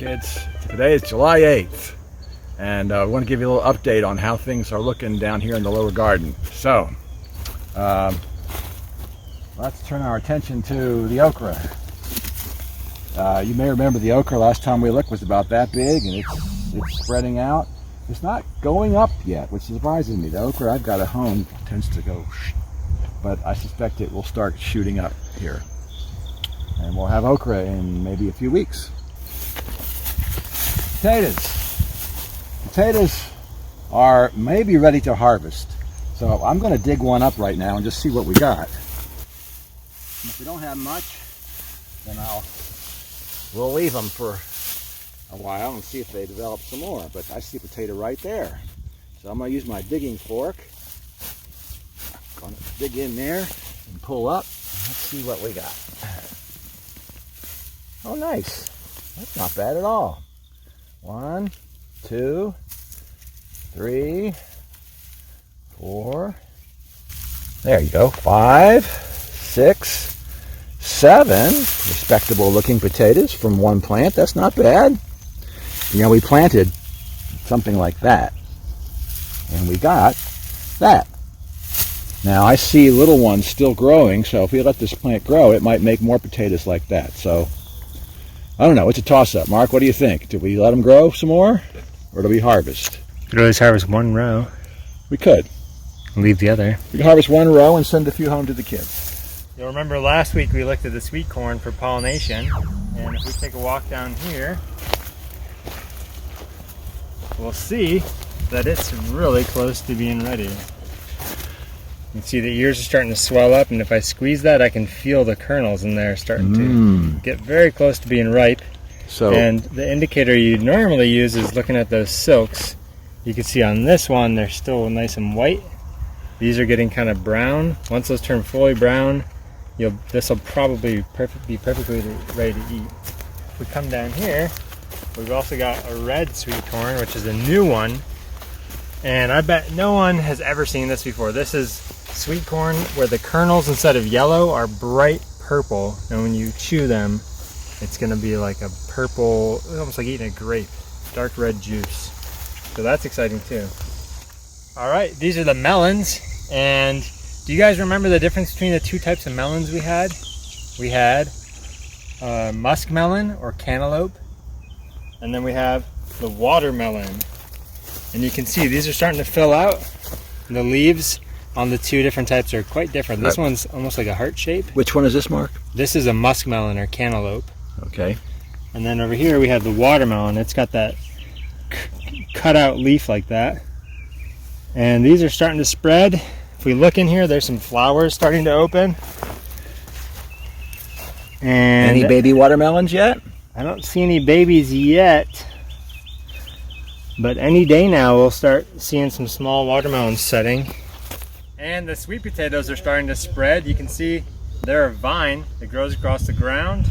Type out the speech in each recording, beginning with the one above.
kids. Today is July 8th, and I want to give you a little update on how things are looking down here in the lower garden. So, let's turn our attention to the okra. You may remember the okra last time we looked was about that big, and it's spreading out. It's not going up yet, which surprises me. The okra I've got at home tends to go but I suspect it will start shooting up here. And we'll have okra in maybe a few weeks. Potatoes are maybe ready to harvest. So I'm going to dig one up right now and just see what we got. And if we don't have much, then we'll leave them for a while and see if they develop some more. But I see a potato right there. So I'm going to use my digging fork. I'm going to dig in there and pull up. Let's see what we got. Oh, nice. That's not bad at all. 1, 2, 3, 4. There you go. 5, 6, 7 respectable looking potatoes from one plant. That's not bad. You know, we planted something like that, and we got that. Now I see little ones still growing, so if we let this plant grow, it might make more potatoes like that. So I don't know. It's a toss-up. Mark, what do you think? Do we let them grow some more, or do we harvest? We could always harvest one row. We could. And leave the other. We could harvest one row and send a few home to the kids. You'll remember last week we looked at the sweet corn for pollination, and if we take a walk down here, we'll see that it's really close to being ready. You can see the ears are starting to swell up, and if I squeeze that, I can feel the kernels in there starting to get very close to being ripe. And the indicator you normally use is looking at those silks. You can see on this one, they're still nice and white. These are getting kind of brown. Once those turn fully brown, this will probably be perfectly ready to eat. If we come down here, we've also got a red sweet corn, which is a new one. And I bet no one has ever seen this before. This is sweet corn where the kernels, instead of yellow, are bright purple. And when you chew them, it's going to be like a purple, almost like eating a grape, dark red juice. So that's exciting too. All right, these are the melons. And do you guys remember the difference between the two types of melons we had? We had muskmelon or cantaloupe, and then we have the watermelon. And you can see these are starting to fill out. The leaves on the two different types are quite different. This one's almost like a heart shape. Which one is this, Mark? This is a muskmelon or cantaloupe. Okay. And then over here we have the watermelon. It's got that cut out leaf like that. And these are starting to spread. If we look in here, there's some flowers starting to open. And any baby watermelons yet? I don't see any babies yet. But any day now we'll start seeing some small watermelons setting. And the sweet potatoes are starting to spread. You can see they're a vine that grows across the ground,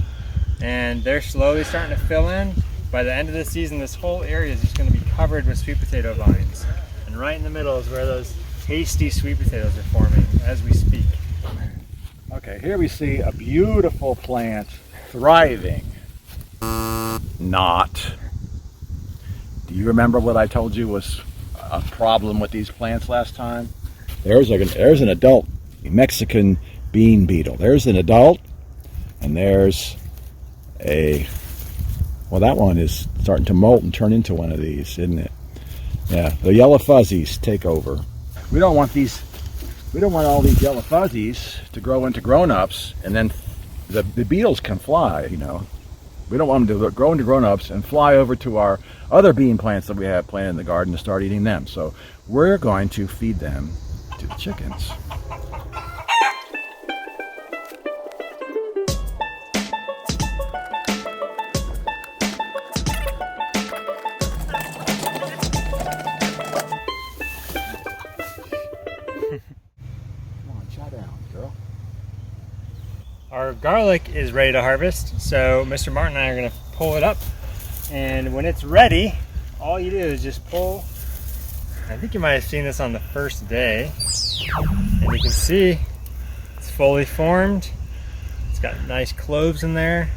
and they're slowly starting to fill in. By the end of the season, this whole area is just going to be covered with sweet potato vines. And right in the middle is where those tasty sweet potatoes are forming as we speak. Okay, here we see a beautiful plant thriving. Not. Do you remember what I told you was a problem with these plants last time? There's an adult Mexican bean beetle. There's an adult, and there's well, that one is starting to molt and turn into one of these, isn't it? Yeah, the yellow fuzzies take over. We don't want all these yellow fuzzies to grow into grown-ups, and then the beetles can fly, you know. We don't want them to grow into grown-ups and fly over to our other bean plants that we have planted in the garden to start eating them. So we're going to feed them to the chickens. Come on, chow down, girl. Our garlic is ready to harvest, so Mr. Martin and I are going to pull it up, and when it's ready, all you do is just pull. I think you might have seen this on the first day, and you can see it's fully formed. It's got nice cloves in there,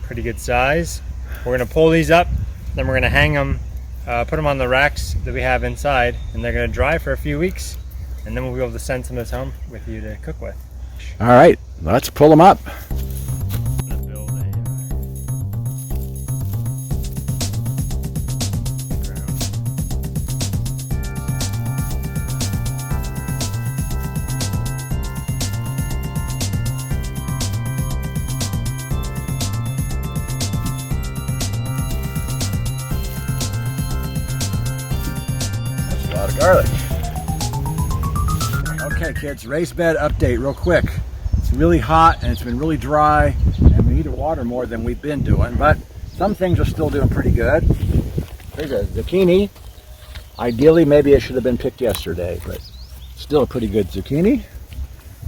pretty good size. We're gonna pull these up, then we're gonna hang them, put them on the racks that we have inside, and they're gonna dry for a few weeks, and then we'll be able to send some of this home with you to cook with. All right, let's pull them up. A lot of garlic. Okay kids, raised bed update real quick. It's really hot and it's been really dry and we need to water more than we've been doing, but some things are still doing pretty good. There's a zucchini. Ideally maybe it should have been picked yesterday, but still a pretty good zucchini.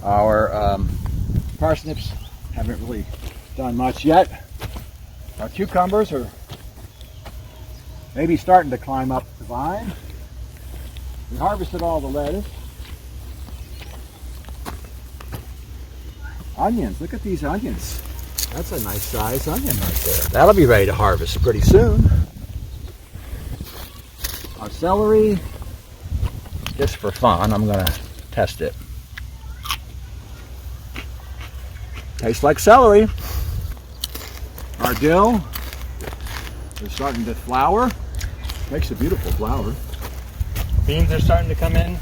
Our parsnips haven't really done much yet. Our cucumbers are maybe starting to climb up the vine. We harvested all the lettuce. Onions, look at these onions. That's a nice size onion right there. That'll be ready to harvest pretty soon. Our celery, just for fun, I'm gonna test it. Tastes like celery. Our dill is starting to flower. Makes a beautiful flower. Beans are starting to come in.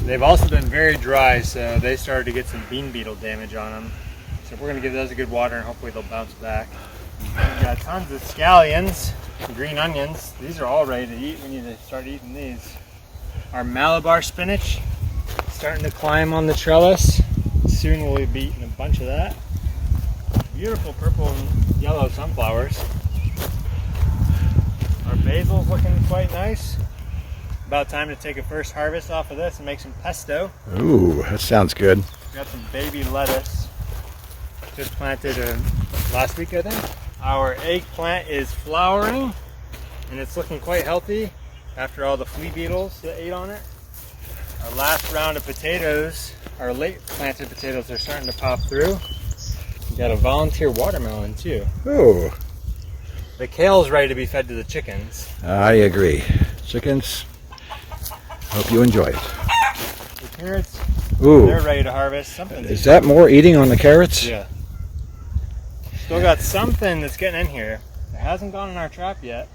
They've also been very dry, so they started to get some bean beetle damage on them. So we're going to give those a good water and hopefully they'll bounce back. We've got tons of scallions, green onions. These are all ready to eat. We need to start eating these. Our Malabar spinach starting to climb on the trellis. Soon we'll be eating a bunch of that. Beautiful purple and yellow sunflowers. Our basil's looking quite nice. About time to take a first harvest off of this and make some pesto. Ooh, that sounds good. Got some baby lettuce. Just planted last week, I think. Our eggplant is flowering and it's looking quite healthy after all the flea beetles that ate on it. Our last round of potatoes, our late planted potatoes, are starting to pop through. We got a volunteer watermelon too. Ooh. The kale's ready to be fed to the chickens. I agree. Chickens, hope you enjoy it. The carrots, Ooh. they're ready to harvest. Something. Is that more eating on the carrots? Yeah. Still got something that's getting in here. It hasn't gone in our trap yet.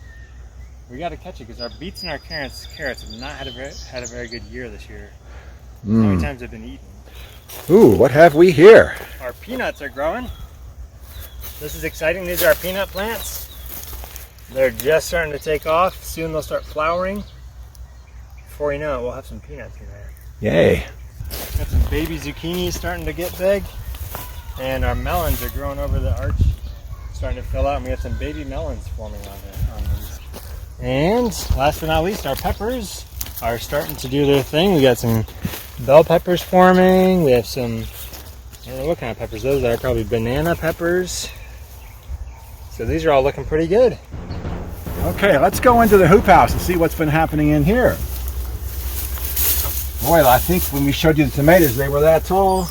We got to catch it because our beets and our carrots have not had a very good year this year. How many times they've been eaten. Ooh, what have we here? Our peanuts are growing. This is exciting. These are our peanut plants. They're just starting to take off. Soon they'll start flowering. Before you know it, we'll have some peanuts in there. Yay. Got some baby zucchini starting to get big. And our melons are growing over the arch, starting to fill out. And we have some baby melons forming on these. And last but not least, our peppers are starting to do their thing. We got some bell peppers forming. We have some, I don't know what kind of peppers those are, probably banana peppers. So these are all looking pretty good. Okay, let's go into the hoop house and see what's been happening in here. Boy, I think when we showed you the tomatoes, they were that tall.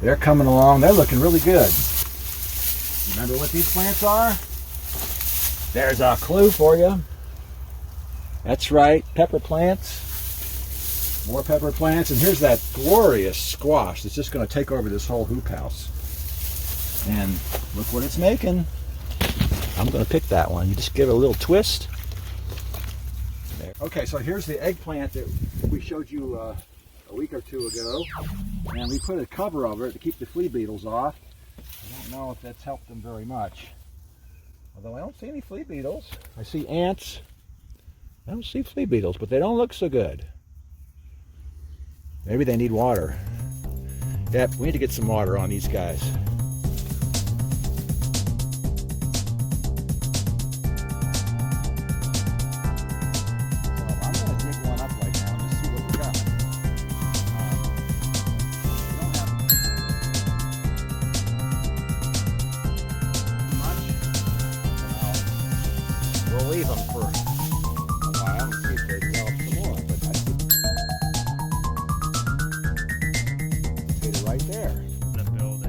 They're coming along. They're looking really good. Remember what these plants are? There's a clue for you. That's right, pepper plants. More pepper plants. And here's that glorious squash that's just going to take over this whole hoop house. And look what it's making. I'm going to pick that one. You just give it a little twist. There. Okay, so here's the eggplant that we showed you a week or two ago. And we put a cover over it to keep the flea beetles off. I don't know if that's helped them very much. Although I don't see any flea beetles. I see ants. I don't see flea beetles, but they don't look so good. Maybe they need water. Yep, we need to get some water on these guys. We'll leave them for a while and see if they develop some more. But I think it's right there. I'm gonna build a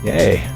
Yay.